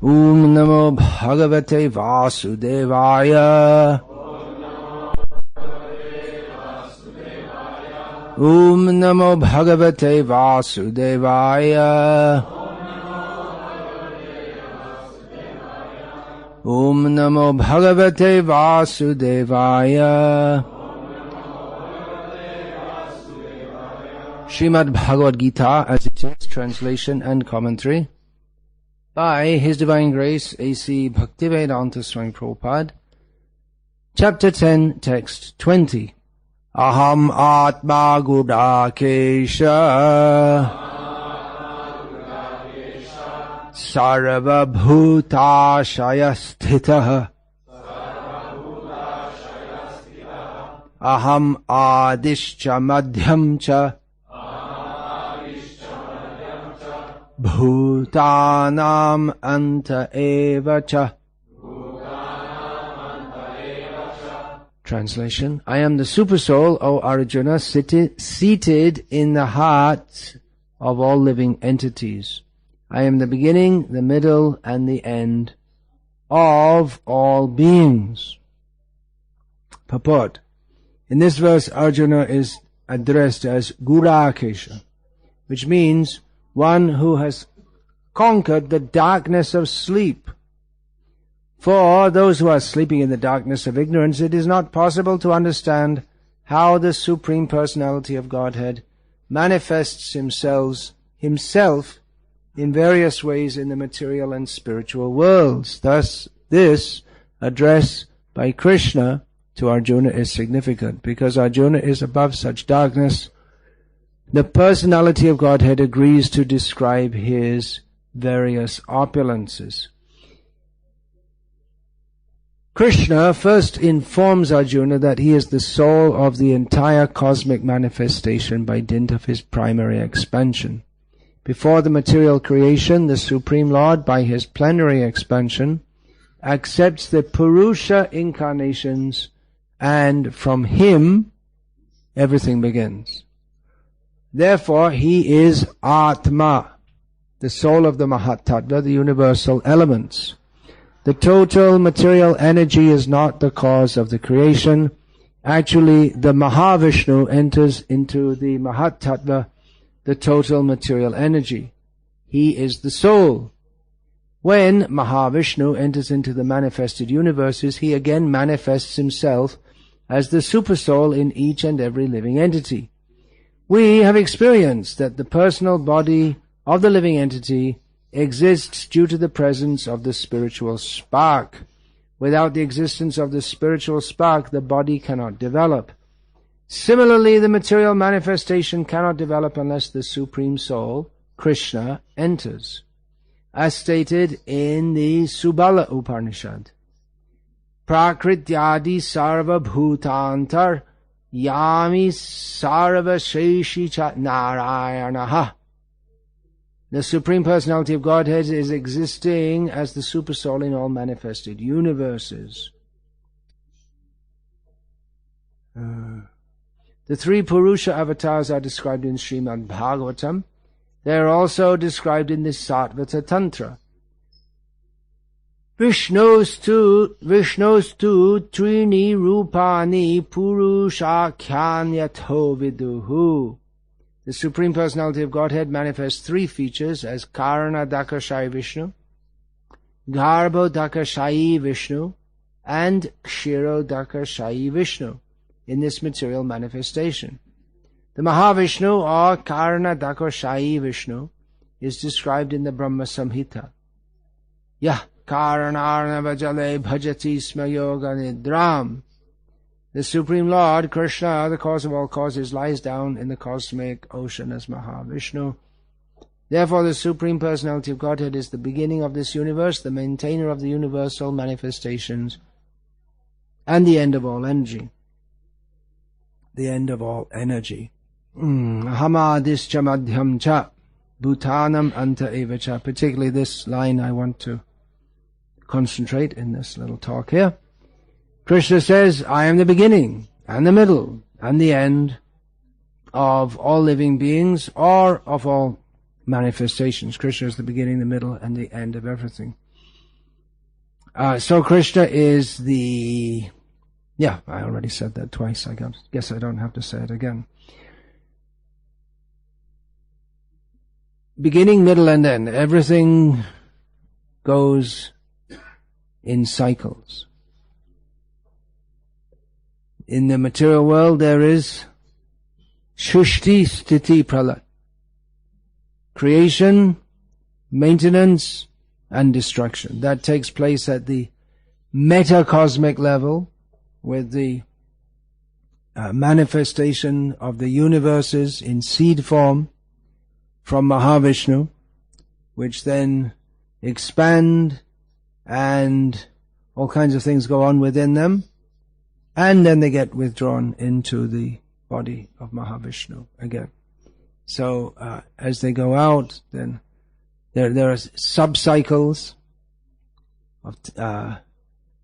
Om Namo Bhagavate Vasudevaya. Om Namo Bhagavate Vasudevaya. Om Namo Bhagavate Vasudevaya. Srimad Bhagavad Gita as it is, translation and commentary by His Divine Grace A.C. Bhaktivedanta Swami Prabhupada. Chapter 10, Text 20. Aham Atma Gudakesha Sarva Bhutashaya Sthitah Aham Adishcha Madhyam Cha Bhutanam Anta Eva Cha. Translation: I am the Supersoul, O Arjuna, seated in the heart of all living entities. I am the beginning, the middle, and the end of all beings. Purport: in this verse, Arjuna is addressed as Gudakesha, which means one who has conquered the darkness of sleep. For those who are sleeping in the darkness of ignorance, it is not possible to understand how the Supreme Personality of Godhead manifests himself in various ways in the material and spiritual worlds. Thus, this address by Krishna to Arjuna is significant, because Arjuna is above such darkness. The personality of Godhead agrees to describe his various opulences. Krishna first informs Arjuna that he is the soul of the entire cosmic manifestation by dint of his primary expansion. Before the material creation, the Supreme Lord, by his plenary expansion, accepts the Purusha incarnations, and from him everything begins. Therefore, he is Atma, the soul of the Mahatattva, the universal elements. The total material energy is not the cause of the creation. Actually, the Mahavishnu enters into the Mahatattva, the total material energy. He is the soul. When Mahavishnu enters into the manifested universes, he again manifests himself as the Supersoul in each and every living entity. We have experienced that the personal body of the living entity exists due to the presence of the spiritual spark. Without the existence of the spiritual spark, the body cannot develop. Similarly, the material manifestation cannot develop unless the Supreme Soul, Krishna, enters. As stated in the Subala Upanishad, Prakrityadi sarva bhutantar Yami sarva sheshi cha narayanaha. The Supreme Personality of Godhead is existing as the Supersoul in all manifested universes. The three Purusha avatars are described in Srimad Bhagavatam. They are also described in the Sattvata Tantra. Vishnostu trini rupani purushakyanyato viduhu. The Supreme Personality of Godhead manifests three features as Karana Dakashayi Vishnu, Garbho Dakashayi Vishnu, and Kshiro Dakashayi Vishnu in this material manifestation. The Mahavishnu, or Karana Dakashayi Vishnu, is described in the Brahma Samhita. Yah Karanarnava Jale Bhajati Sma Yoga Nidram. The Supreme Lord, Krishna, the cause of all causes, lies down in the cosmic ocean as Mahavishnu. Therefore, the Supreme Personality of Godhead is the beginning of this universe, the maintainer of the universal manifestations, and the end of all energy. The end of all energy. Hamadischa madhyam cha, bhutanam anta eva cha. Particularly this line I want to concentrate in this little talk here. Krishna says, I am the beginning, and the middle, and the end of all living beings, or of all manifestations. Krishna is the beginning, the middle, and the end of everything. So Krishna is the... Yeah, I already said that twice. I guess I don't have to say it again. Beginning, middle, and end. Everything goes in cycles. In the material world, there is Shushti, Sthiti, Pralat. Creation, maintenance, and destruction. That takes place at the metacosmic level with the manifestation of the universes in seed form from Mahavishnu, which then expand and all kinds of things go on within them, and then they get withdrawn into the body of Mahavishnu again. So as they go out, then there are sub-cycles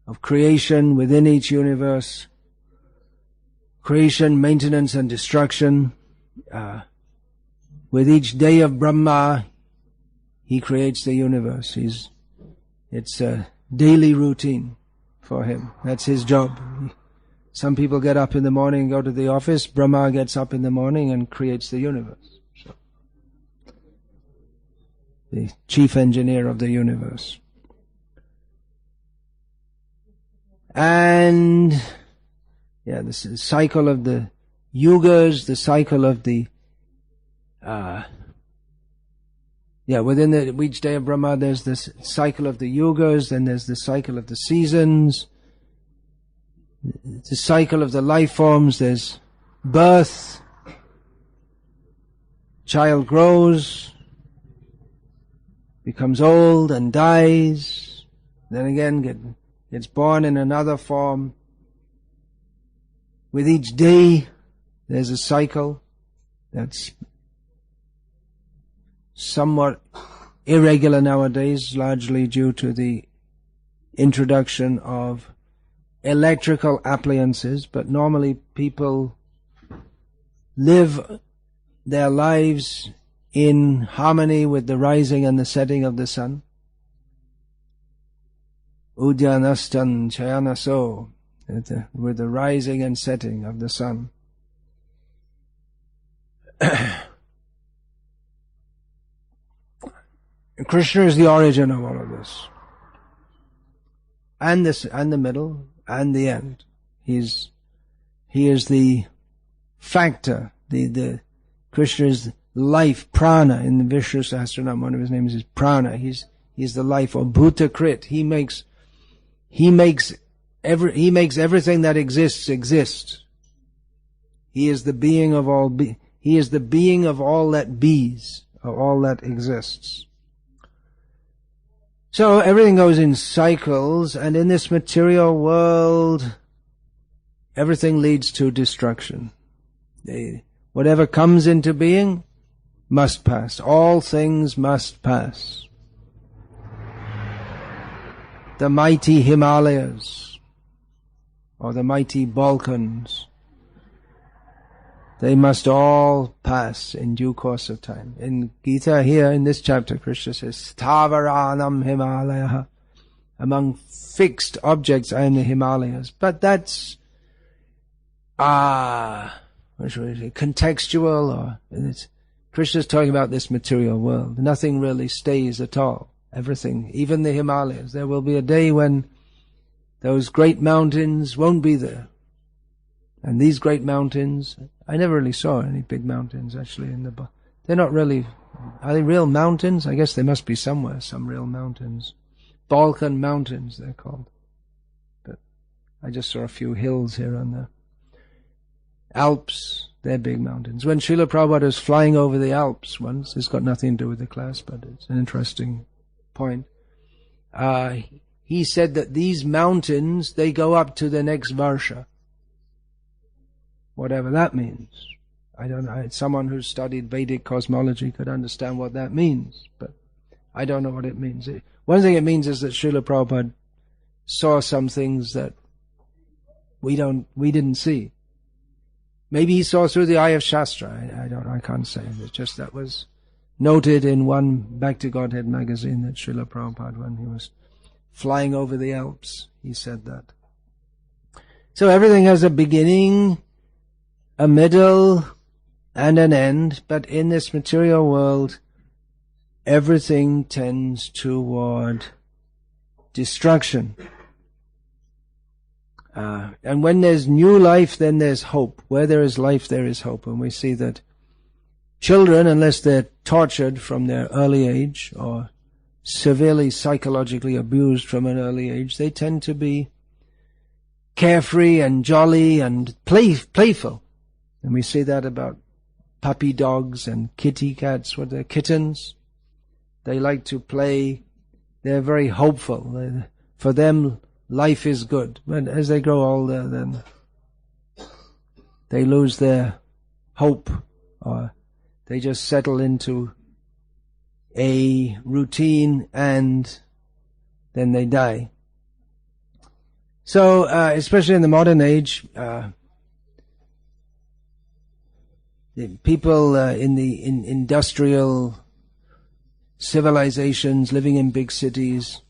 of creation within each universe, creation, maintenance, and destruction. With each day of Brahma, he creates the universe. It's a daily routine for him. That's his job. Some people get up in the morning and go to the office. Brahma gets up in the morning and creates the universe. So, the chief engineer of the universe. And yeah, this is the cycle of the yugas, the cycle of the within each day of Brahma there's this cycle of the yugas, then there's the cycle of the seasons, the cycle of the life forms. There's birth, child grows, becomes old and dies, then again gets born in another form. With each day there's a cycle that's somewhat irregular nowadays, largely due to the introduction of electrical appliances, but normally people live their lives in harmony with the rising and the setting of the sun. Udyanastan Chayanaso, with the rising and setting of the sun. Krishna is the origin of all of this, and the middle, and the end. He is the factor. The Krishna is life, prana. In the Vishnu Sahasranam, one of his names is prana. He's the life, or bhuta krit. He makes everything that exists exist. He is the being of all. He is the being of all that bees, of all that exists. So everything goes in cycles, and in this material world, everything leads to destruction. Whatever comes into being must pass. All things must pass. The mighty Himalayas, or the mighty Balkans, they must all pass in due course of time. In Gita here, in this chapter, Krishna says, Stavaranam Himalaya. Among fixed objects are in the Himalayas. But that's what should we say, contextual, or Krishna's talking about this material world. Nothing really stays at all. Everything, even the Himalayas. There will be a day when those great mountains won't be there. And these great mountains, I never really saw any big mountains actually they're not really, are they real mountains? I guess they must be somewhere, some real mountains. Balkan mountains, they're called. But I just saw a few hills here and there. Alps, they're big mountains. When Srila Prabhupada was flying over the Alps once, it's got nothing to do with the class, but it's an interesting point. He said that these mountains, they go up to the next Varsha. Whatever that means. I don't know. Someone who's studied Vedic cosmology could understand what that means, but I don't know what it means. One thing it means is that Srila Prabhupada saw some things that we didn't see. Maybe he saw through the eye of Shastra. I can't say. It's just that was noted in one Back to Godhead magazine that Srila Prabhupada, when he was flying over the Alps. He said that. So everything has a beginning, a middle, and an end, but in this material world, everything tends toward destruction. And when there's new life, then there's hope. Where there is life, there is hope. And we see that children, unless they're tortured from their early age or severely psychologically abused from an early age, they tend to be carefree and jolly and playful. And we see that about puppy dogs and kitty cats, what they're kittens. They like to play. They're very hopeful. For them, life is good. But as they grow older, then they lose their hope, or they just settle into a routine and then they die. So, especially in the modern age, the people in industrial civilizations living in big cities,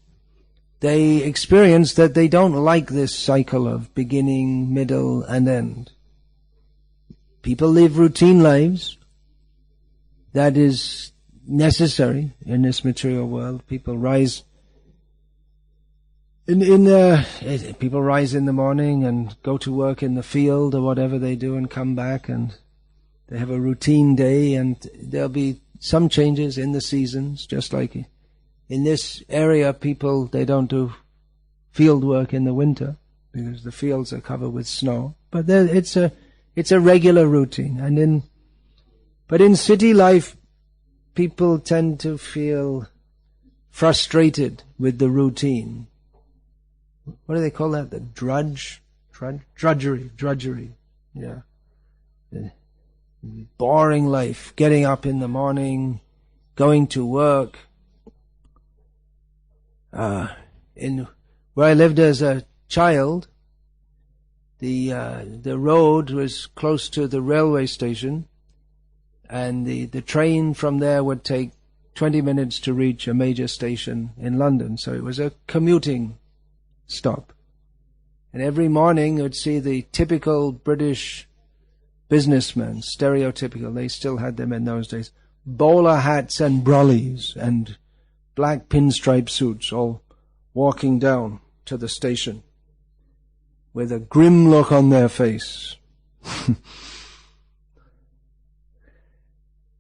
they experience that they don't like this cycle of beginning, middle, and end. People live routine lives. That is necessary in this material world. People rise people rise in the morning and go to work in the field or whatever they do and come back, and they have a routine day, and there'll be some changes in the seasons, just like in this area people, they don't do field work in the winter because the fields are covered with snow. But it's a regular routine. But in city life, people tend to feel frustrated with the routine. What do they call that? The drudgery. Yeah. The boring life, getting up in the morning, going to work. In where I lived as a child, the road was close to the railway station, and the train from there would take 20 minutes to reach a major station in London. So it was a commuting stop. And every morning you would see the typical British businessmen, stereotypical, they still had them in those days, bowler hats and brollies and black pinstripe suits, all walking down to the station with a grim look on their face,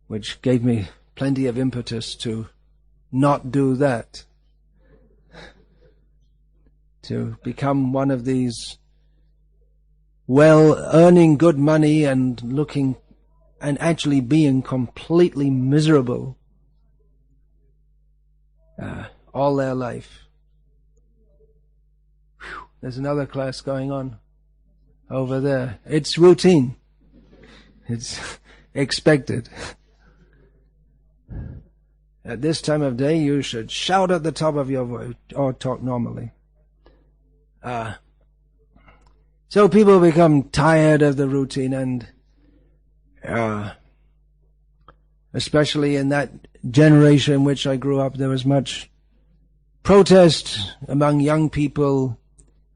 which gave me plenty of impetus to not do that, to become one of these earning good money and looking and actually being completely miserable all their life. Whew, there's another class going on over there. It's routine. It's expected. At this time of day, you should shout at the top of your voice or talk normally. So people become tired of the routine, and especially in that generation in which I grew up, there was much protest among young people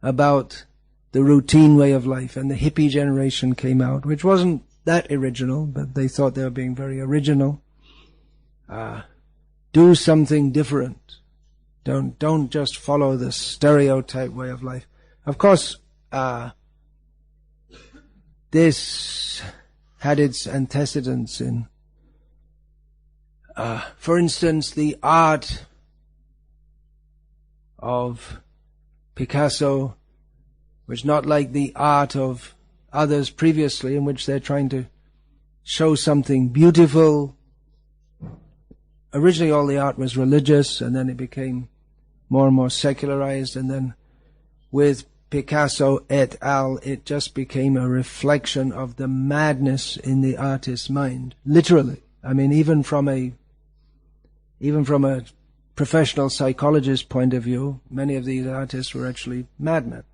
about the routine way of life, and the hippie generation came out, which wasn't that original, but they thought they were being very original. Do something different. Don't just follow the stereotype way of life. Of course, this had its antecedents in, for instance, the art of Picasso, which not like the art of others previously, in which they're trying to show something beautiful. Originally all the art was religious, and then it became more and more secularized, and then with Picasso et al., it just became a reflection of the madness in the artist's mind. Literally. I mean, even from a professional psychologist point of view, many of these artists were actually madmen.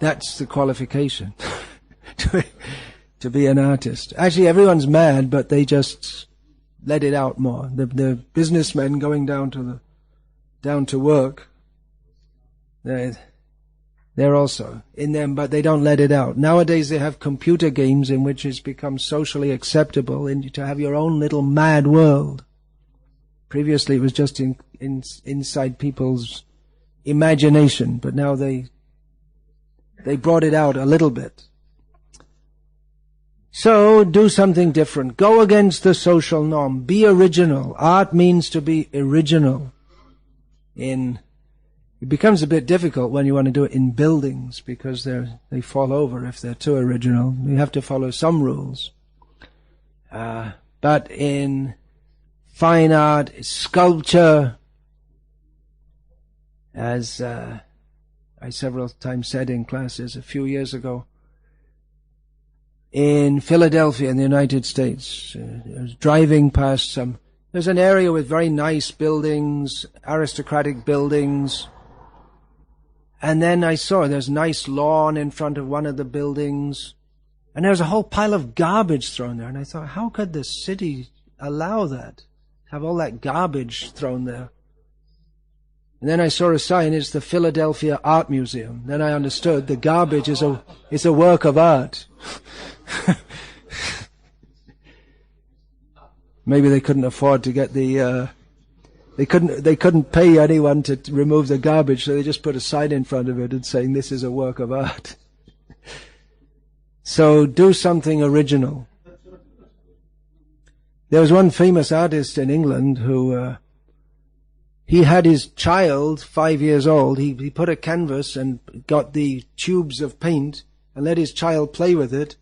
That's the qualification to be an artist. Actually, everyone's mad, but they just let it out more. The businessmen going down to down to work, they're also in them, but they don't let it out. Nowadays they have computer games in which it's become socially acceptable to have your own little mad world. Previously it was just inside people's imagination, but now they brought it out a little bit. So, do something different. Go against the social norm. Be original. Art means to be original. It becomes a bit difficult when you want to do it in buildings because they fall over if they're too original. You have to follow some rules. But in fine art, sculpture, as I several times said in classes a few years ago, in Philadelphia in the United States, I was driving past there's an area with very nice buildings, aristocratic buildings, and then I saw there's a nice lawn in front of one of the buildings, and there was a whole pile of garbage thrown there, and I thought, how could the city allow that? Have all that garbage thrown there? And then I saw a sign, it's the Philadelphia Art Museum. Then I understood the garbage is a work of art. Maybe they couldn't afford to get they couldn't pay anyone to remove the garbage, so they just put a sign in front of it and saying this is a work of art. So do something original. There was one famous artist in England who he had his child, 5 years old, he put a canvas and got the tubes of paint and let his child play with it,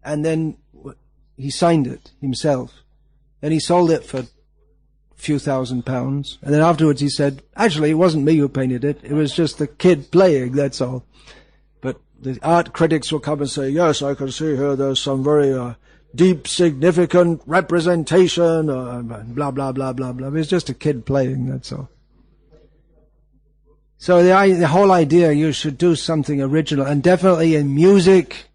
and then he signed it himself. And he sold it for a few £1,000, and then afterwards he said, actually it wasn't me who painted it, it was just the kid playing, that's all. But the art critics will come and say, yes, I can see here there's some very deep, significant representation, blah, blah, blah, blah, blah. It's just a kid playing, that's all. So the whole idea, you should do something original, and definitely in music,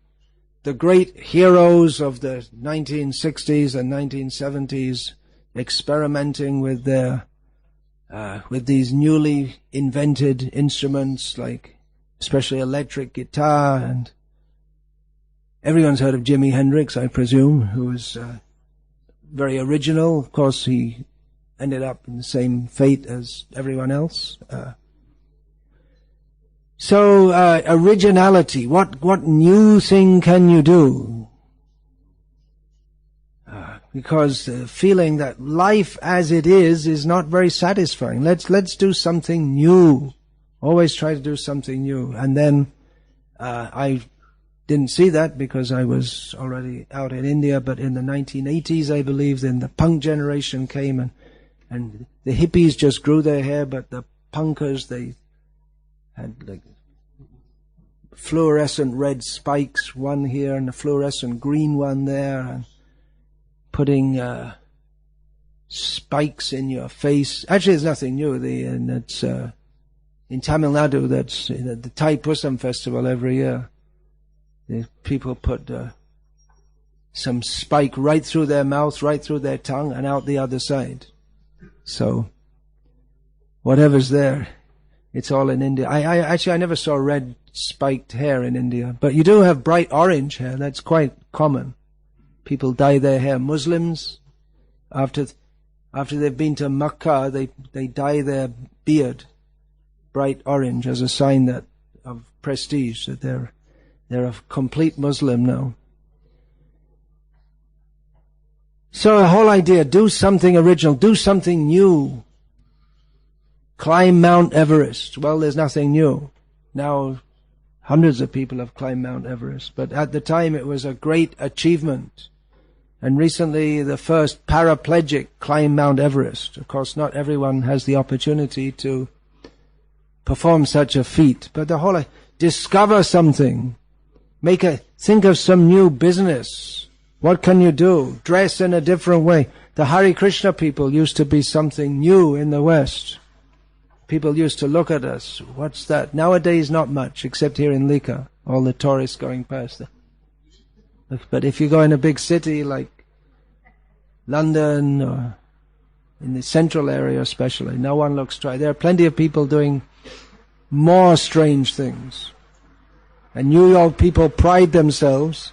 the great heroes of the 1960s and 1970s experimenting with with these newly invented instruments, like especially electric guitar, and everyone's heard of Jimi Hendrix, I presume, who was very original. Of course, he ended up in the same fate as everyone else. So, originality, what new thing can you do? Because the feeling that life as it is not very satisfying. Let's do something new. Always try to do something new. And then, I didn't see that because I was already out in India, but in the 1980s, I believe, then the punk generation came, and the hippies just grew their hair, but the punkers, they had like fluorescent red spikes, one here and a fluorescent green one there, and putting spikes in your face. Actually, there's nothing new. And it's in Tamil Nadu. That's the Thai Pusam festival every year. The people put some spike right through their mouth, right through their tongue, and out the other side. So whatever's there, it's all in India. I never saw red spiked hair in India, but you do have bright orange hair. That's quite common. People dye their hair. Muslims, after they've been to Makkah, they dye their beard bright orange as a sign of prestige, that they're a complete Muslim now. So the whole idea, do something original, do something new. Climb Mount Everest. Well, there's nothing new. Now, hundreds of people have climbed Mount Everest, but at the time it was a great achievement. And recently the first paraplegic climbed Mount Everest. Of course, not everyone has the opportunity to perform such a feat, but the whole discover something. Think of some new business. What can you do? Dress in a different way. The Hare Krishna people used to be something new in the West. People used to look at us. What's that? Nowadays, not much, except here in Lika. All the tourists going past there. But if you go in a big city like London or in the central area especially. No one looks twice. There are plenty of people doing more strange things. And New York people pride themselves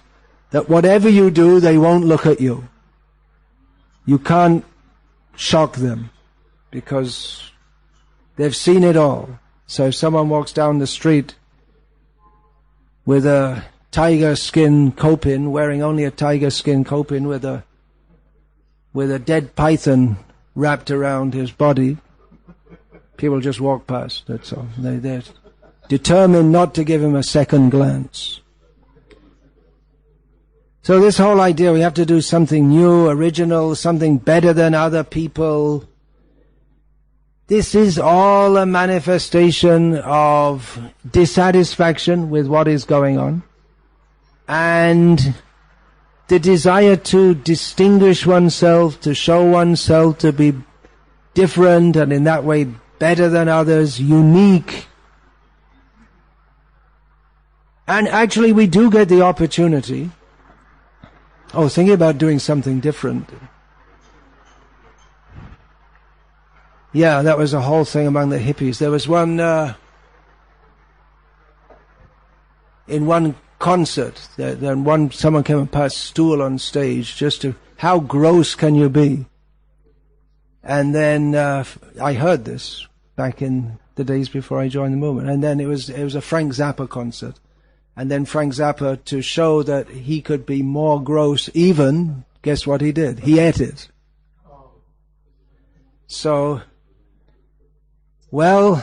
that whatever you do, they won't look at you. You can't shock them because they've seen it all. So if someone walks down the street with a tiger skin kopin, wearing only a tiger skin kopin with a dead python wrapped around his body, people just walk past, that's all. They're determined not to give him a second glance. So this whole idea, we have to do something new, original, something better than other people, this is all a manifestation of dissatisfaction with what is going on, and the desire to distinguish oneself, to show oneself to be different and in that way better than others, unique. And actually we do get the opportunity. Thinking about doing something different. Yeah, that was a whole thing among the hippies. There was one, in one concert, someone came and passed stool on stage just to, how gross can you be? And then I heard this back in the days before I joined the movement. And then it was a Frank Zappa concert. And then Frank Zappa, to show that he could be more gross even, guess what he did? He ate it. So, well,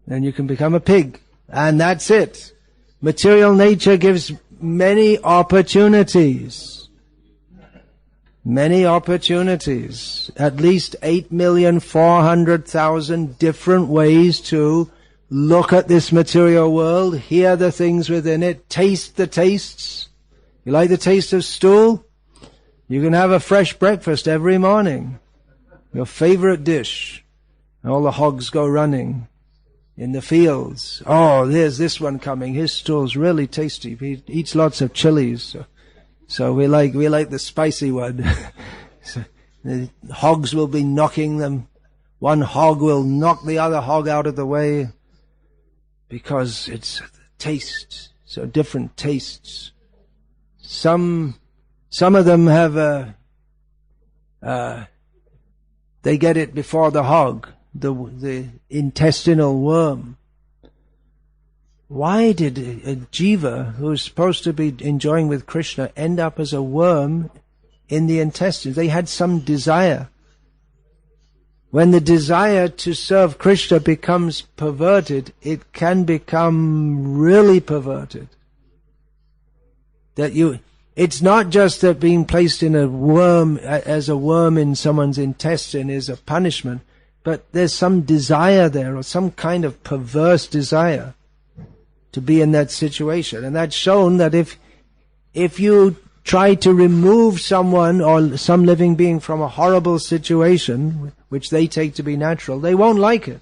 then you can become a pig. And that's it. Material nature gives many opportunities. Many opportunities. At least 8,400,000 different ways to look at this material world, hear the things within it, taste the tastes. You like the taste of stool? You can have a fresh breakfast every morning. Your favorite dish. All the hogs go running in the fields. Oh, there's this one coming. His stool's really tasty. He eats lots of chilies. So we like the spicy one. So the hogs will be knocking them. One hog will knock the other hog out of the way because it's taste. So different tastes. Some of them have they get it before the hog, the intestinal worm. Why did a jiva who is supposed to be enjoying with Krishna end up as a worm in the intestines? They had some desire. When the desire to serve Krishna becomes perverted, it can become really perverted. It's not just that being placed in a worm, as a worm in someone's intestine is a punishment, but there's some desire there, or some kind of perverse desire to be in that situation. And that's shown that if you try to remove someone or some living being from a horrible situation, which they take to be natural, they won't like it.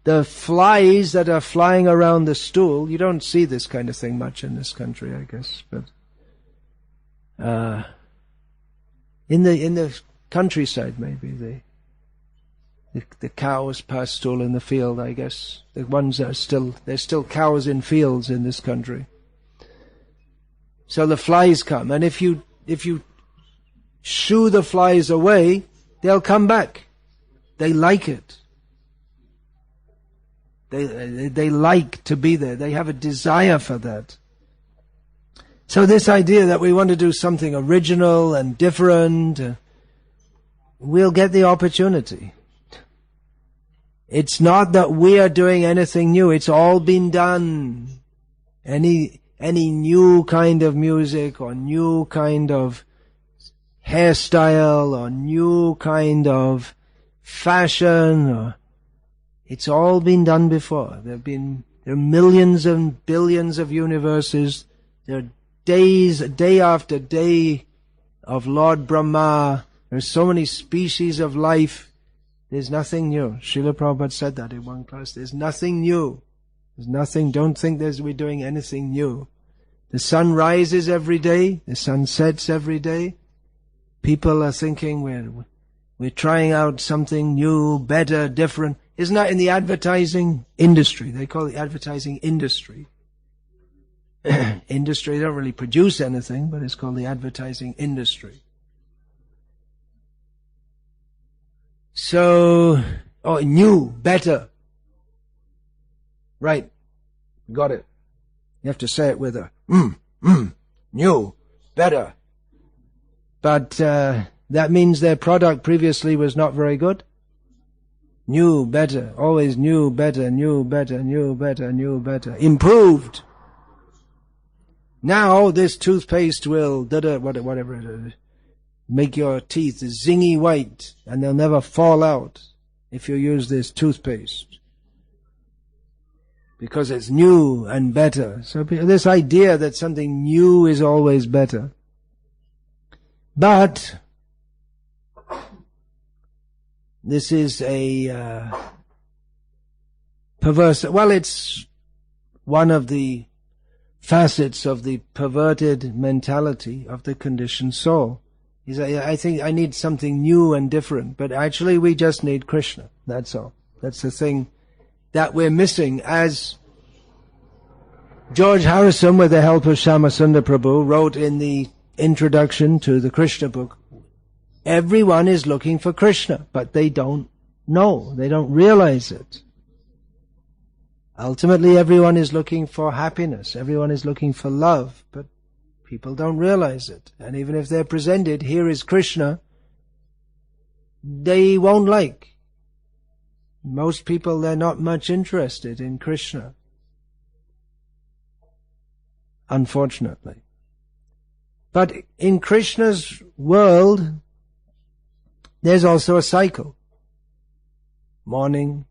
The flies that are flying around the stool, you don't see this kind of thing much in this country, I guess, but in the countryside maybe, the cows pass stool in the field, I guess. The ones that there's still cows in fields in this country. So the flies come, and if you shoo the flies away, they'll come back. They like it. They like to be there. They have a desire for that. So this idea that we want to do something original and different, we'll get the opportunity. It's not that we are doing anything new. It's all been done. Any new kind of music or new kind of hairstyle or new kind of fashion, it's all been done before. There are millions and billions of universes. There are day after day of Lord Brahma. There's so many species of life. There's nothing new. Srila Prabhupada said that in one class. There's nothing new. There's nothing. Don't think we're doing anything new. The sun rises every day. The sun sets every day. People are thinking we're trying out something new, better, different. Isn't that in the advertising industry? They call it advertising industry. Industry, they don't really produce anything, but it's called the advertising industry. So, new, better. Right. Got it. You have to say it with a new, better. But that means their product previously was not very good. New, better, always new, better, new, better, new, better, new, better. Improved. Now this toothpaste will, whatever it is, make your teeth zingy white and they'll never fall out if you use this toothpaste. Because it's new and better. So this idea that something new is always better. But this is a perverse, well, it's one of the facets of the perverted mentality of the conditioned soul. I think I need something new and different, but actually we just need Krishna. That's all. That's the thing that we're missing. As George Harrison, with the help of Shyamasundar Prabhu, wrote in the introduction to the Krishna book, everyone is looking for Krishna, but they don't know. They don't realize it. Ultimately, everyone is looking for happiness. Everyone is looking for love, but people don't realize it. And even if they're presented, here is Krishna, they won't like. Most people, they're not much interested in Krishna. Unfortunately. But in Krishna's world, there's also a cycle. Morning,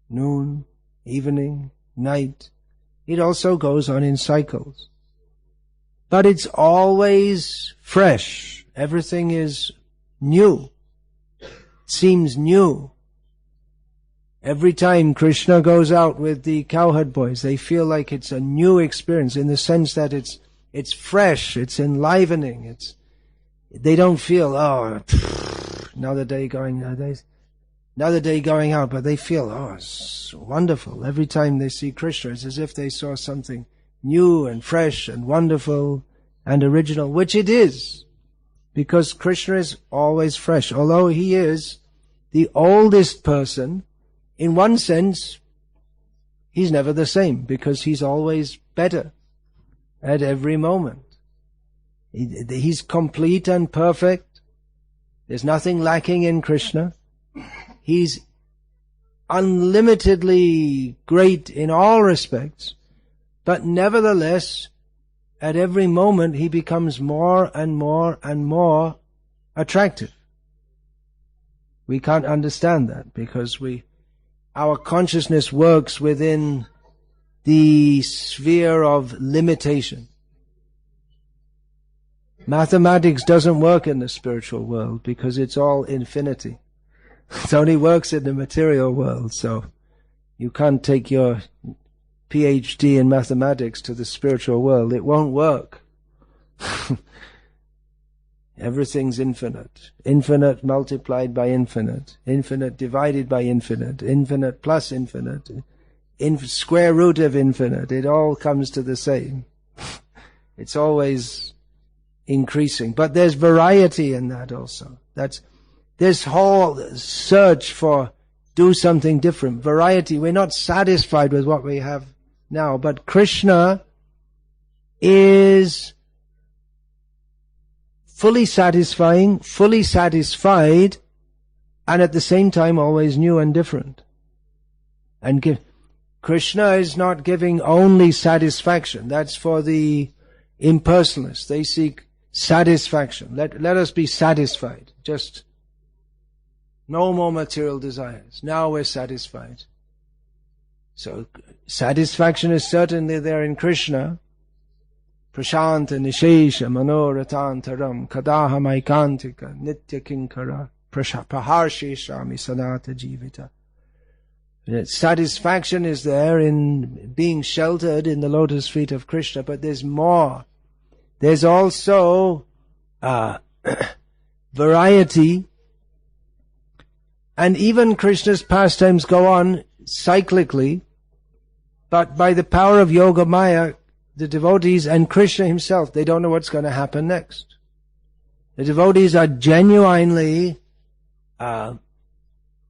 noon, evening, night. It also goes on in cycles. But it's always fresh. Everything is new. It seems new. Every time Krishna goes out with the cowherd boys, they feel like it's a new experience in the sense that it's fresh, it's enlivening, they don't feel, another day going out, but they feel, it's wonderful. Every time they see Krishna, it's as if they saw something new and fresh and wonderful and original, which it is, because Krishna is always fresh. Although he is the oldest person, in one sense, he's never the same, because he's always better at every moment. He's complete and perfect. There's nothing lacking in Krishna. He's unlimitedly great in all respects, but nevertheless, at every moment he becomes more and more and more attractive. We can't understand that because our consciousness works within the sphere of limitation. Mathematics doesn't work in the spiritual world because it's all infinity. It only works in the material world, so you can't take your PhD in mathematics to the spiritual world. It won't work. Everything's infinite. Infinite multiplied by infinite. Infinite divided by infinite. Infinite plus infinite. Square root of infinite. It all comes to the same. It's always increasing. But there's variety in that also. That's this whole search for do something different. Variety. We're not satisfied with what we have now. But Krishna is fully satisfying, fully satisfied, and at the same time always new and different. And Krishna is not giving only satisfaction. That's for the impersonalists. They seek satisfaction. Let us be satisfied. Just no more material desires. Now we're satisfied. So satisfaction is certainly there in Krishna. Prashanta nishesha manoratantaram kadaham aikantika nitya kinkara praharsheshami sanata jivita. Satisfaction is there in being sheltered in the lotus feet of Krishna, but there's more. There's also variety, and even Krishna's pastimes go on cyclically, but by the power of Yoga Maya, the devotees and Krishna himself, they don't know what's going to happen next. The devotees are genuinely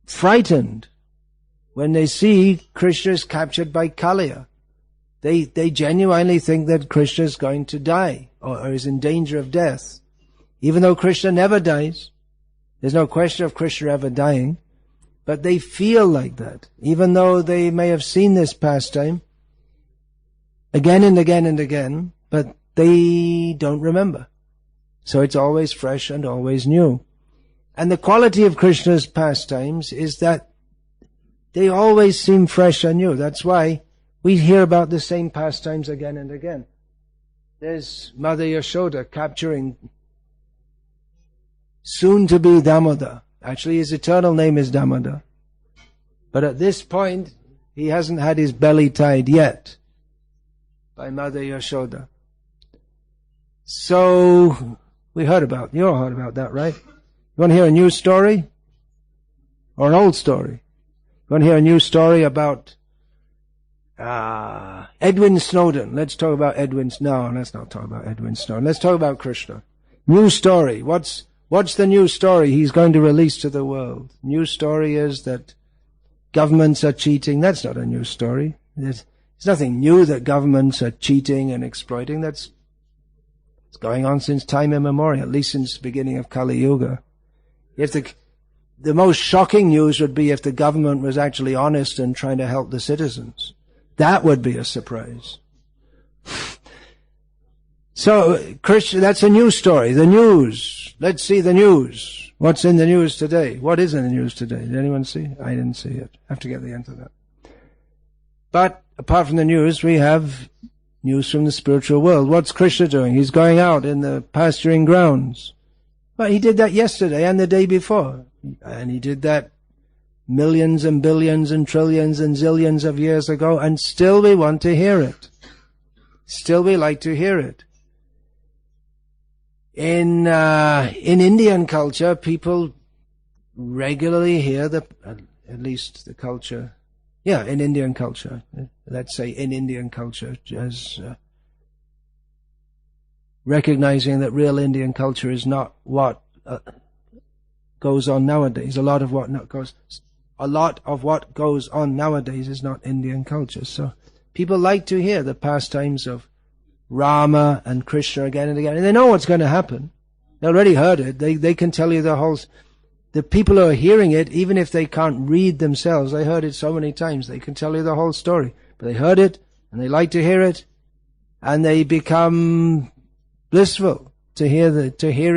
frightened when they see Krishna is captured by Kaliya. They genuinely think that Krishna is going to die or is in danger of death. Even though Krishna never dies, there's no question of Krishna ever dying, but they feel like that, even though they may have seen this pastime again and again and again, but they don't remember. So it's always fresh and always new. And the quality of Krishna's pastimes is that they always seem fresh and new. That's why we hear about the same pastimes again and again. There's Mother Yashoda capturing soon-to-be Damodar. Actually, his eternal name is Damodar. But at this point, he hasn't had his belly tied yet by Mother Yashoda. So, you all heard about that, right? You want to hear a new story? Or an old story? You want to hear a new story about Edwin Snowden? Let's talk about No, let's not talk about Edwin Snowden. Let's talk about Krishna. New story. What's the new story he's going to release to the world? New story is that governments are cheating. That's not a new story. There's nothing new that governments are cheating and exploiting. It's going on since time immemorial, at least since the beginning of Kali Yuga. If the most shocking news would be if the government was actually honest and trying to help the citizens. That would be a surprise. So, Krishna, that's a new story. The news. Let's see the news. What's in the news today? What is in the news today? Did anyone see? I didn't see it. I have to get the internet. But apart from the news, we have news from the spiritual world. What's Krishna doing? He's going out in the pasturing grounds. Well, he did that yesterday and the day before. And he did that millions and billions and trillions and zillions of years ago, and still we want to hear it. Still we like to hear it. In Indian culture, people regularly hear at least the culture, in Indian culture, let's say in Indian culture, as recognizing that real Indian culture is not what goes on nowadays. A lot of what goes on nowadays is not Indian culture. So people like to hear the pastimes of Rama and Krishna again and again, and they know what's going to happen. They already heard it. They can tell you the people who are hearing it, even if they can't read themselves, they heard it so many times, they can tell you the whole story. But they heard it, and they like to hear it, and they become blissful to hear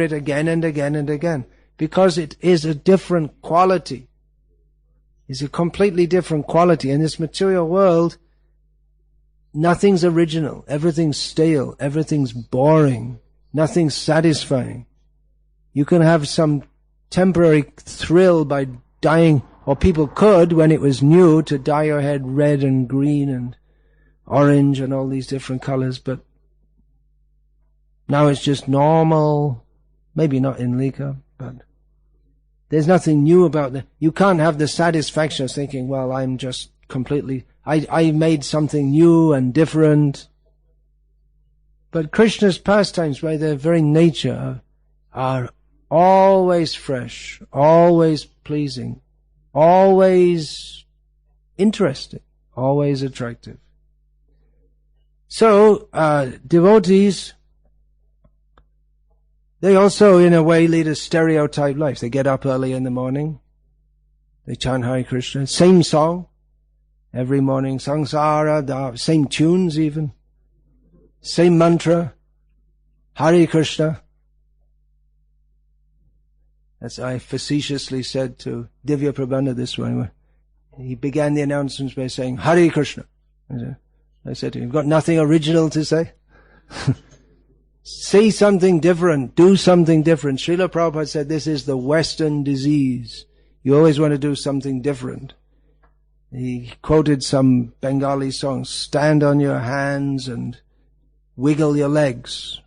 it again and again and again, because it is a different quality. It's a completely different quality. In this material world, nothing's original, everything's stale, everything's boring, nothing's satisfying. You can have some temporary thrill by dyeing, or people could, when it was new, to dye your head red and green and orange and all these different colors, but now it's just normal. Maybe not in Lika, but there's nothing new about that. You can't have the satisfaction of thinking, well, I'm just completely, I made something new and different. But Krishna's pastimes, by their very nature, are always fresh, always pleasing, always interesting, always attractive. So, devotees, they also, in a way, lead a stereotyped life. They get up early in the morning, they chant Hare Krishna, same song, every morning, Sangsara, same tunes even, same mantra, Hare Krishna. As I facetiously said to Divya Prabandha this way, he began the announcements by saying, Hare Krishna. I said to him, you've got nothing original to say? Say something different, do something different. Srila Prabhupada said this is the Western disease. You always want to do something different. He quoted some Bengali song, stand on your hands and wiggle your legs.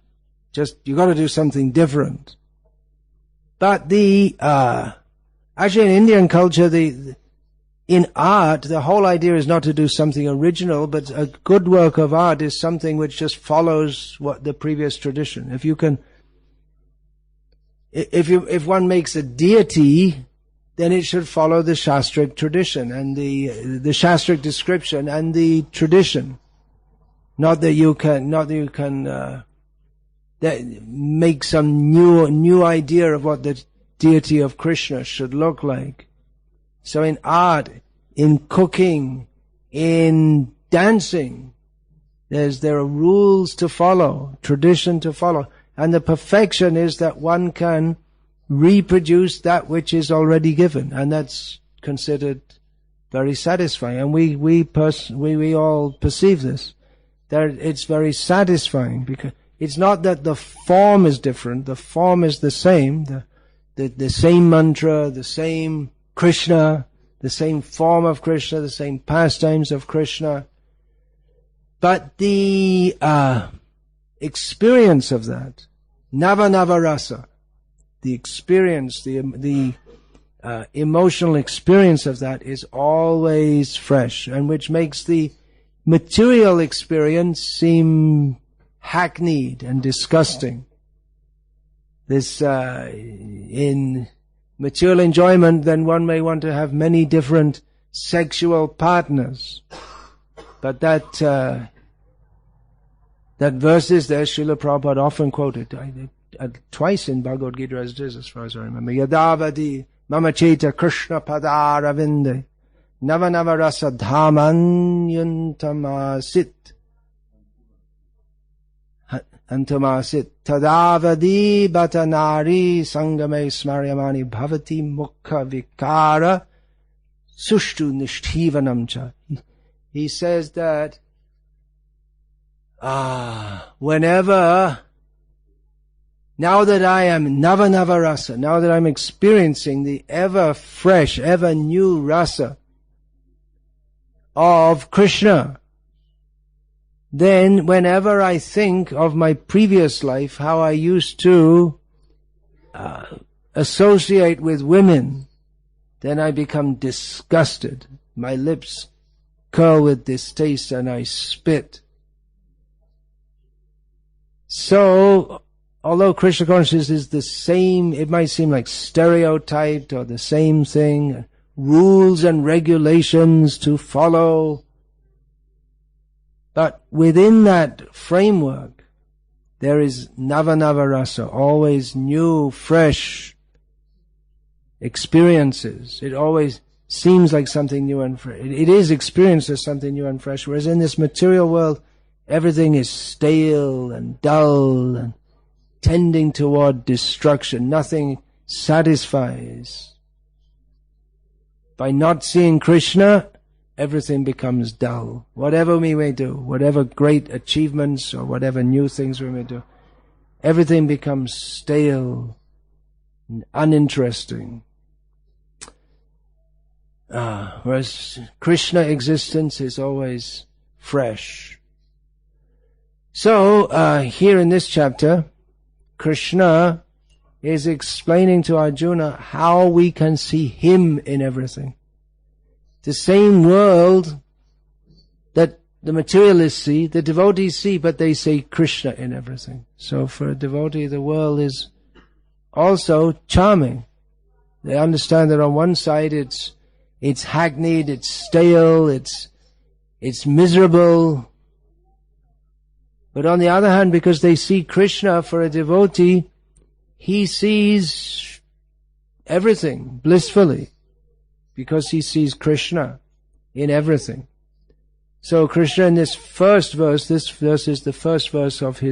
You got to do something different. But actually in Indian culture, in art, the whole idea is not to do something original, but a good work of art is something which just follows what the previous tradition. If one makes a deity, then it should follow the Shastric tradition and the Shastric description and the tradition. Not that you can make some new idea of what the deity of Krishna should look like. So in art, in cooking, in dancing, there are rules to follow, tradition to follow. And the perfection is that one can reproduce that which is already given. And that's considered very satisfying. And we all perceive this. That it's very satisfying because it's not that the form is different. The form is the same. The same mantra, the same Krishna, the same form of Krishna, the same pastimes of Krishna. But the experience of that, nava rasa, the experience, the emotional experience of that is always fresh, and which makes the material experience seem hackneyed and disgusting. In material enjoyment, then one may want to have many different sexual partners. But that verse is there, Srila Prabhupada often quoted, twice in Bhagavad Gita as it is, as far as I remember. Yadavadi mama cheta Krishna padaravinde nava rasa dhaman yantamasit Antamasit tadavadi batanari sangame smaryamani bhavati mukha vikara sushtu nishtivanamcha. He says that whenever, now that I am nava rasa, now that I'm experiencing the ever fresh, ever new rasa of Krishna, then whenever I think of my previous life, how I used to associate with women, then I become disgusted. My lips curl with distaste and I spit. So, although Krishna consciousness is the same, it might seem like stereotyped or the same thing, rules and regulations to follow, but within that framework, there is nava rasa, always new, fresh experiences. It always seems like something new and fresh. It is experienced as something new and fresh, whereas in this material world, everything is stale and dull and tending toward destruction. Nothing satisfies. By not seeing Krishna, everything becomes dull. Whatever we may do, whatever great achievements or whatever new things we may do, everything becomes stale and uninteresting. Whereas Krishna existence is always fresh. So, here in this chapter, Krishna is explaining to Arjuna how we can see him in everything. The same world that the materialists see, the devotees see, but they say Krishna in everything. So for a devotee, the world is also charming. They understand that on one side it's hackneyed, it's stale, it's miserable. But on the other hand, because they see Krishna, for a devotee, he sees everything blissfully, because he sees Krishna in everything. So Krishna in this verse is the first verse of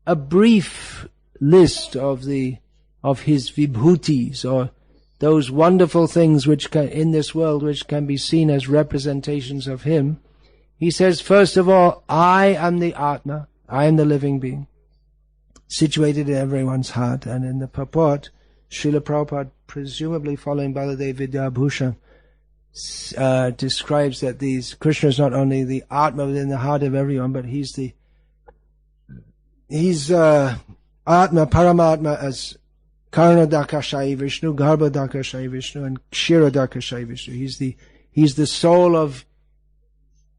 a brief list of his vibhutis, or those wonderful things in this world which can be seen as representations of him. He says, first of all, I am the Atma, I am the living being, situated in everyone's heart. And in the purport, Srila Prabhupada, presumably following Baladev Vidyabhushan, describes that Krishna is not only the Atma within the heart of everyone, but he's Atma, Paramatma, as Karanadakashayi Vishnu, Garbhodakashayi Vishnu, and Kshirodakashayi Vishnu. He's the soul of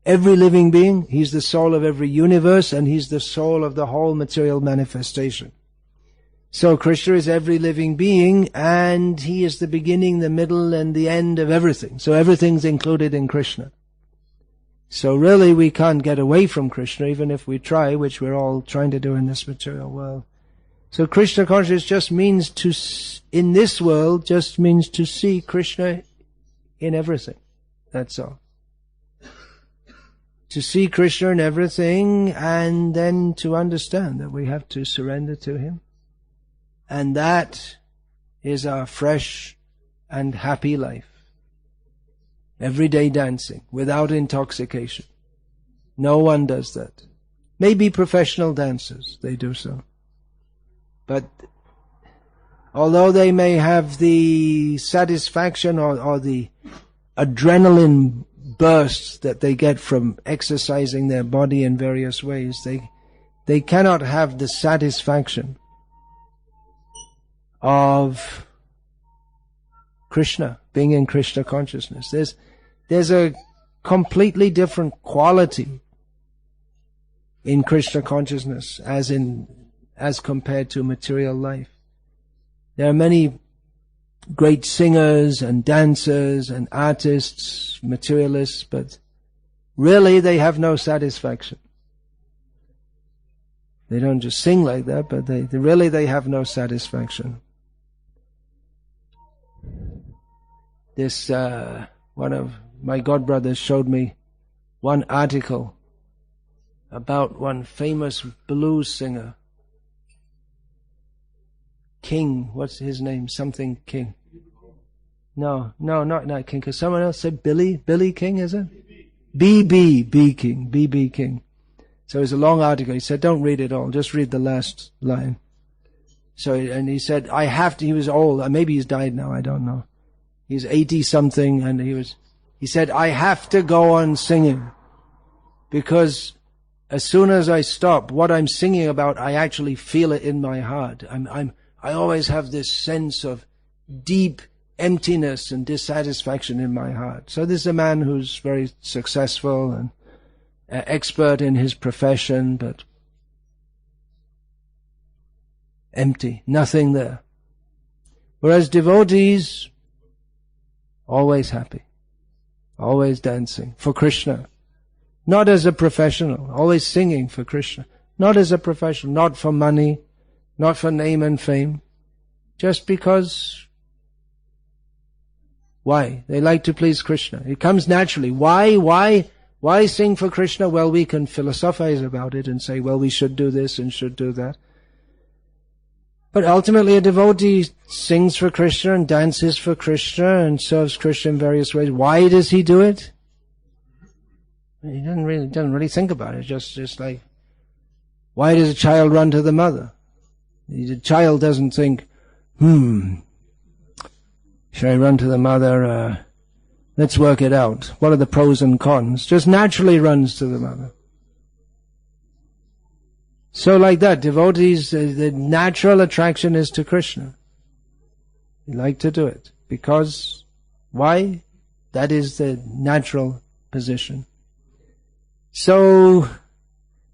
every living being, he's the soul of every universe, and he's the soul of the whole material manifestation. So Krishna is every living being, and he is the beginning, the middle, and the end of everything. So everything's included in Krishna. So really we can't get away from Krishna, even if we try, which we're all trying to do in this material world. So Krishna consciousness just means to, in this world, just means to see Krishna in everything. That's all. To see Krishna in everything, and then to understand that we have to surrender to him. And that is our fresh and happy life. Everyday dancing, without intoxication. No one does that. Maybe professional dancers, they do so. But although they may have the satisfaction or the adrenaline bursts that they get from exercising their body in various ways, they cannot have the satisfaction of Krishna, being in Krishna consciousness. There's a completely different quality in Krishna consciousness as compared to material life. There are many great singers and dancers and artists, materialists, but really they have no satisfaction. They don't just sing like that, but they have no satisfaction. This, one of my godbrothers showed me one article about one famous blues singer. King, what's his name? Something King. No, not King, because someone else said Billy King, is it? B.B. King. So it's a long article. He said, don't read it all, just read the last line. So, and he said, he was old, maybe he's died now, I don't know. He's 80-something, and he said, I have to go on singing, because as soon as I stop, what I'm singing about, I actually feel it in my heart. I always have this sense of deep emptiness and dissatisfaction in my heart. So this is a man who's very successful and expert in his profession, but empty, nothing there. Whereas devotees, always happy, always dancing for Krishna. Not as a professional, always singing for Krishna. Not as a professional, not for money, not for name and fame. Just because, why? They like to please Krishna. It comes naturally. Why sing for Krishna? Well, we can philosophize about it and say, well, we should do this and should do that. But ultimately a devotee sings for Krishna and dances for Krishna and serves Krishna in various ways. Why does he do it? He doesn't really think about it. Just like, why does a child run to the mother? The child doesn't think, should I run to the mother? Let's work it out. What are the pros and cons? Just naturally runs to the mother. So like that, devotees, the natural attraction is to Krishna. They like to do it. Because, why? That is the natural position. So,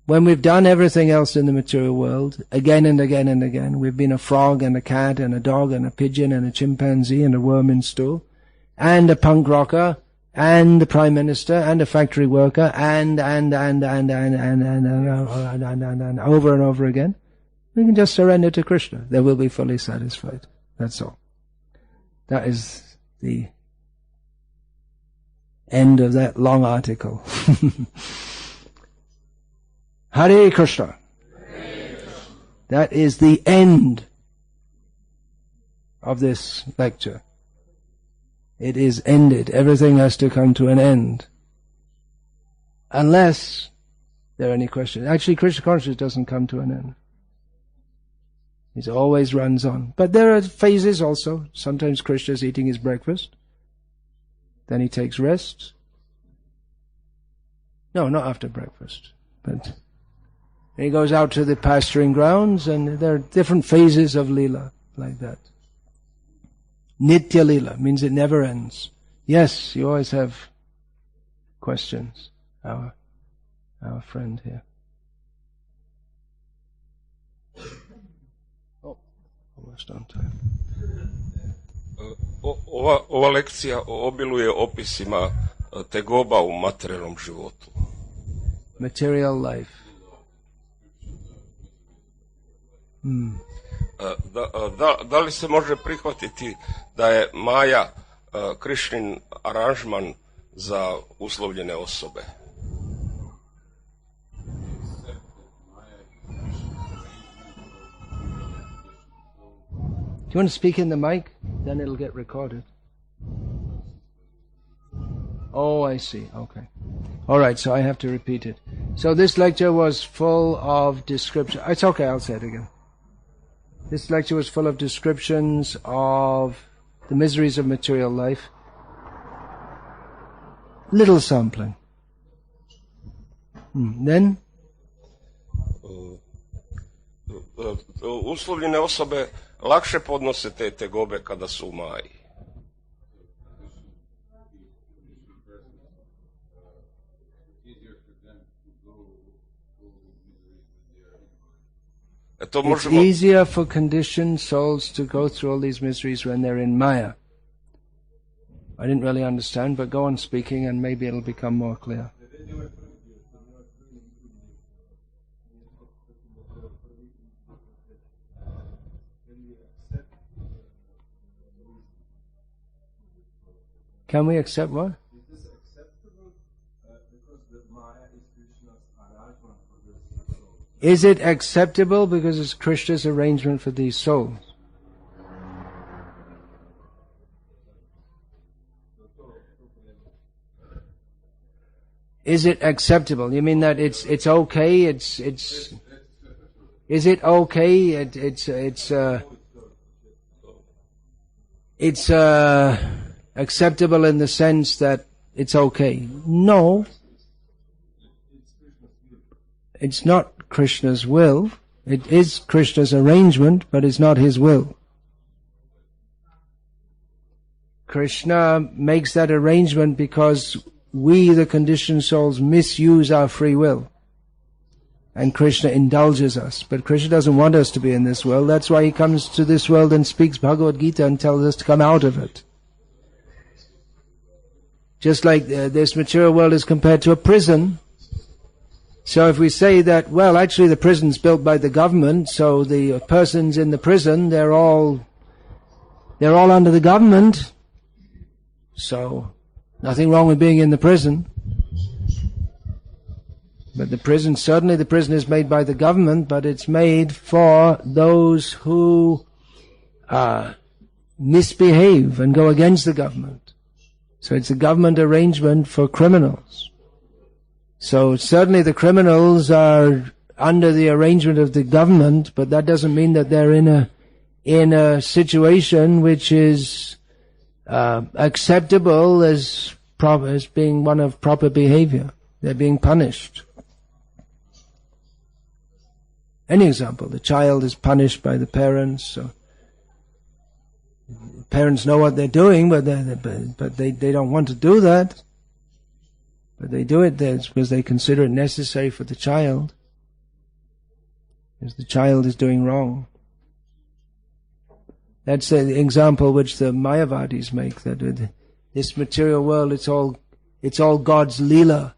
when we've done everything else in the material world, again and again and again, we've been a frog and a cat and a dog and a pigeon and a chimpanzee and a worm in stool, and a punk rocker, and the prime minister, and a factory worker, and over and over again, we can just surrender to Krishna. They will be fully satisfied. That's all. That is the end of that long article. Hare Krishna. That is the end of this lecture. It is ended. Everything has to come to an end. Unless there are any questions. Actually, Krishna consciousness doesn't come to an end. It always runs on. But there are phases also. Sometimes Krishna is eating his breakfast. Then he takes rest. No, not after breakfast. But he goes out to the pasturing grounds, and there are different phases of Lila. like that. Nitya Lila means it never ends. Yes, you always have questions. Our friend here. Oh, almost on time. Ova lekcija obiluje opisima tegoba u materijalnom životu. Material life. Da li se može prihvatiti da je Maja Krišnin aranžman za uslovljene osobe? Do you want to speak in the mic? Then it'll get recorded. Oh, I see. Okay. All right, so I have to repeat it. So this lecture was full of description. It's okay, I'll say it again. This lecture was full of descriptions of the miseries of material life. Little sampling. Then? Uslovljene osobe lakše podnose te tegobe kada su u Maji. It's easier for conditioned souls to go through all these miseries when they're in Maya. I didn't really understand, but go on speaking and maybe it'll become more clear. Can we accept what? Is this acceptable because the Maya is Krishna's arrangement for this soul? Is it acceptable because it's Krishna's arrangement for these souls? Is it acceptable? You mean that it's okay? Is it okay? It's acceptable in the sense that it's okay. No. It's not Krishna's will. It is Krishna's arrangement, but it's not his will. Krishna makes that arrangement because we, the conditioned souls, misuse our free will. And Krishna indulges us. But Krishna doesn't want us to be in this world. That's why he comes to this world and speaks Bhagavad Gita and tells us to come out of it. Just like this material world is compared to a prison. So if we say that, well, actually the prison's built by the government, so the persons in the prison, they're all under the government. So nothing wrong with being in the prison. But certainly the prison is made by the government, but it's made for those who misbehave and go against the government. So it's a government arrangement for criminals. So certainly the criminals are under the arrangement of the government, but that doesn't mean that they're in a situation which is acceptable as being one of proper behavior. They're being punished. Any example, the child is punished by the parents. So parents know what they're doing, but they don't want to do that. But they do it because they consider it necessary for the child, because the child is doing wrong. That's the example which the Mayavadis make, that this material world, it's all God's Leela.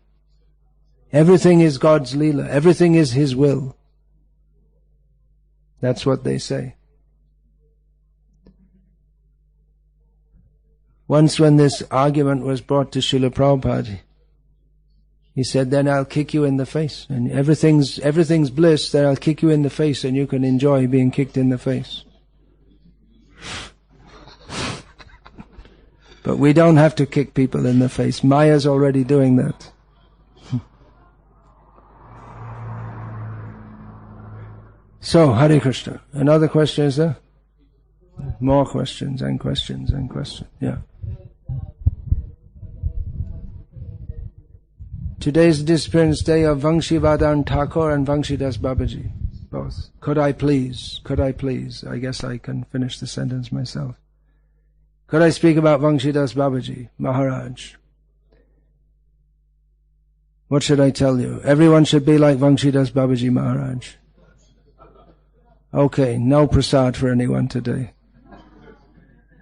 Everything is God's Leela. Everything is His will. That's what they say. Once when this argument was brought to Srila Prabhupada, he said, then I'll kick you in the face. And everything's bliss, then I'll kick you in the face and you can enjoy being kicked in the face. But we don't have to kick people in the face. Maya's already doing that. So, Hare Krishna. Another question, is there? More questions and questions and questions. Yeah. Today is the disappearance day of Vangshi Vadan Thakur and Vangshi Das Babaji. both. Could I please? Could I please? I guess I can finish the sentence myself. Could I speak about Vangshidas Babaji, Maharaj? What should I tell you? Everyone should be like Vangshidas Babaji Maharaj. Okay, no prasad for anyone today.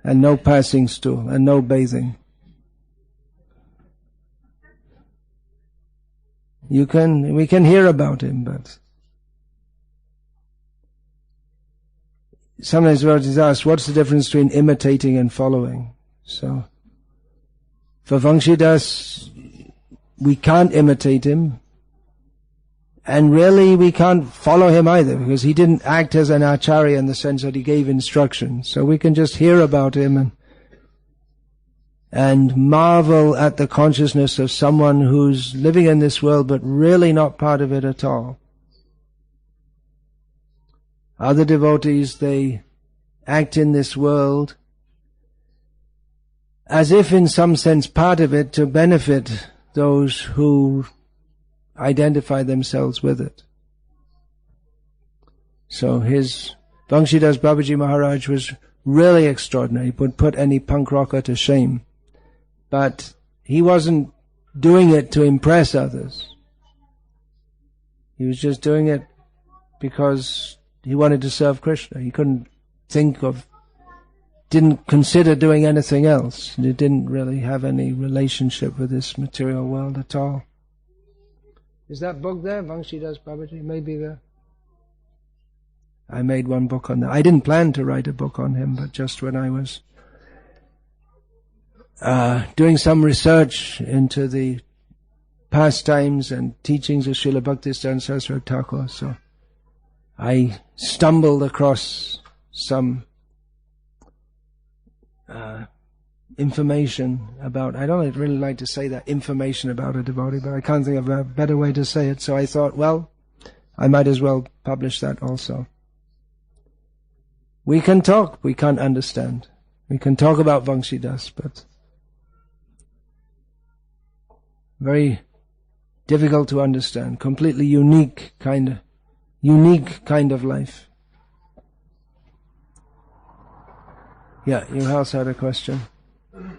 And no passing stool, and no bathing. We can hear about him, but sometimes what is asked, what's the difference between imitating and following? So, for Vangshidas, we can't imitate him, and really we can't follow him either, because he didn't act as an acharya in the sense that he gave instructions. So we can just hear about him and marvel at the consciousness of someone who's living in this world but really not part of it at all. Other devotees, they act in this world as if in some sense part of it to benefit those who identify themselves with it. So Vangshidas Babaji Maharaj was really extraordinary. He would put any punk rocker to shame. But he wasn't doing it to impress others. He was just doing it because he wanted to serve Krishna. He didn't consider doing anything else. He didn't really have any relationship with this material world at all. Is that book there, Vangshidas Babaji? Maybe there. I made one book on that. I didn't plan to write a book on him, but just when I was doing some research into the pastimes and teachings of Srila Bhaktisiddhanta Saraswati Thakur, so I stumbled across some information about, I don't really like to say that, information about a devotee, but I can't think of a better way to say it, so I thought, well, I might as well publish that also. We can talk, we can't understand. We can talk about Vangshidas, but very difficult to understand, completely unique kind of life. Yeah, you also had a question. My name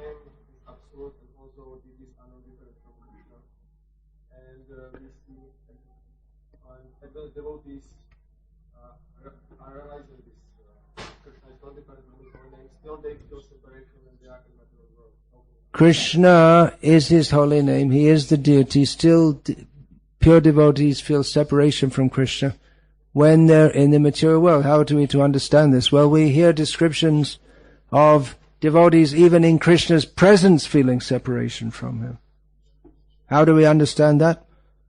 is Absolute, and also this is different from Krishna. And we see, and the devotees are realizing this. Krishna is not different from his own name. Still they feel separation and they act in material world. Krishna is his holy name. He is the deity. Still, pure devotees feel separation from Krishna when they're in the material world. How are we to understand this? Well, we hear descriptions of devotees even in Krishna's presence feeling separation from him. How do we understand that?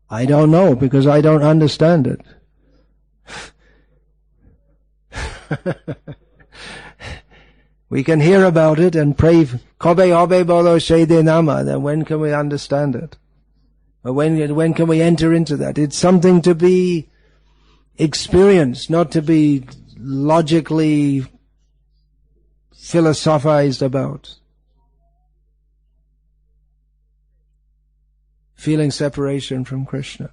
I don't know, because I don't understand it. We can hear about it and pray, Kobe obe bolo shede nama, then when can we understand it? Or when can we enter into that? It's something to be experienced, not to be logically philosophized about. Feeling separation from Krishna,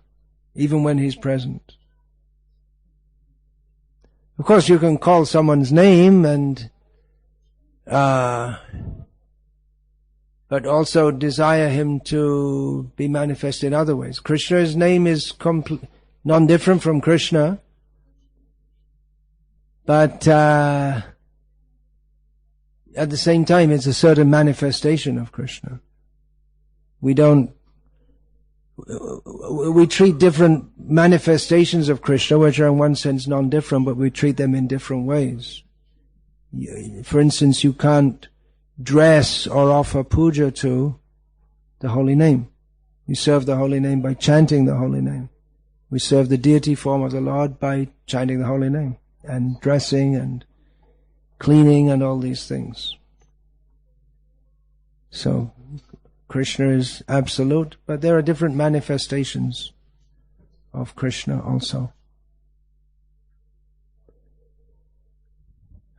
even when he's present. Of course, you can call someone's name and but also desire him to be manifest in other ways. Krishna's name is non-different from Krishna, but at the same time it's a certain manifestation of Krishna. We treat different manifestations of Krishna, which are in one sense non-different, but we treat them in different ways. For instance, you can't dress or offer puja to the holy name. You serve the holy name by chanting the holy name. We serve the deity form of the Lord by chanting the holy name and dressing and cleaning and all these things. So Krishna is absolute, but there are different manifestations of Krishna also.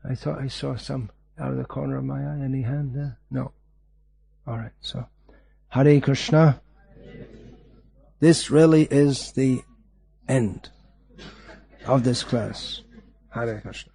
I thought I saw some out of the corner of my eye. Any hand there? No. All right, so Hare Krishna. this really is the end of this class. Hare Krishna.